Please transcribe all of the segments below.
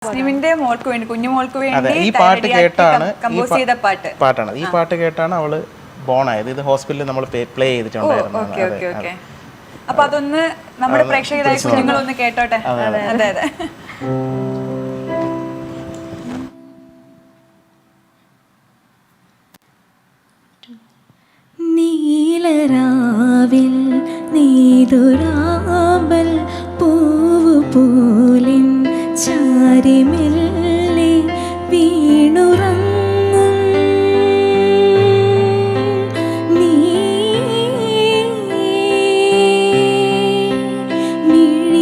തസ്നീമിന്റെ മോൾക്ക് വേണ്ടി കുഞ്ഞുമോൾക്ക് വേണ്ടി ഈ പാട്ട് കേട്ടാണ് കമ്പോസ് ചെയ്ത പാട്ടാണ്. ഈ പാട്ട് കേട്ടാണ് അവള് ബോണായത്. ഇത് ഹോസ്പിറ്റലിൽ നമ്മൾ പ്ലേ ചെയ്തിട്ടുണ്ടായിരുന്നു. അപ്പൊ അതൊന്ന് നമ്മുടെ പ്രേക്ഷകരായ കുഞ്ഞുങ്ങളൊന്ന് കേട്ടോട്ടെ. അതെ അതെ. നീലരാവിൽ നീതുരാമ്പൽ പൂവു പോലിൻ ചാരിമെല്ലെ വീണുറങ്ങും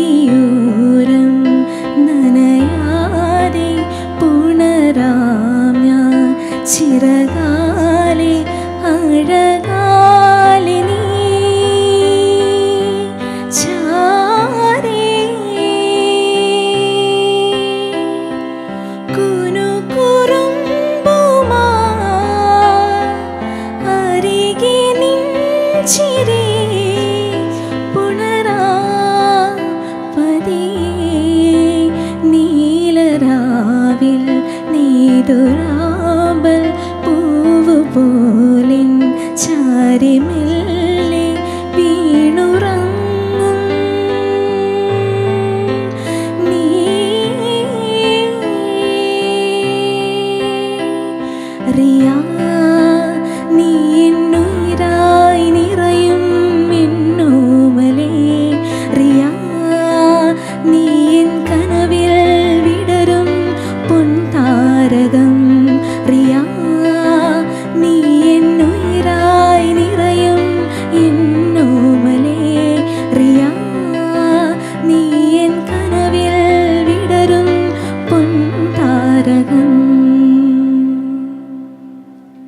മിഴിയൂരം നനയാതെ പുണരാം ഞാൻ ചിറകാലെ അഴകാലെ നീ ചാരേ കുനുകുറുമ്പുമാ അരികെ നിൻ ചിരി പുണരാം പതിയെ നീലരാവിൽ നീതുരാമ്പൽ പൂവു പോലിൻ ചാരിമെല്ലെ വീണുറങ്ങും റിയാ നീ എന്നുയിരായി നിറയും എന്നോമലേ റിയാ നീ എൻ കനവിൽ വിടരും പൊൻതാരകം റിയാ നീ എന്നുയിരായി നിറയും എന്നോമലേ റിയാ നീ എൻ കനവിൽ വിടരും പൊൻതാരകം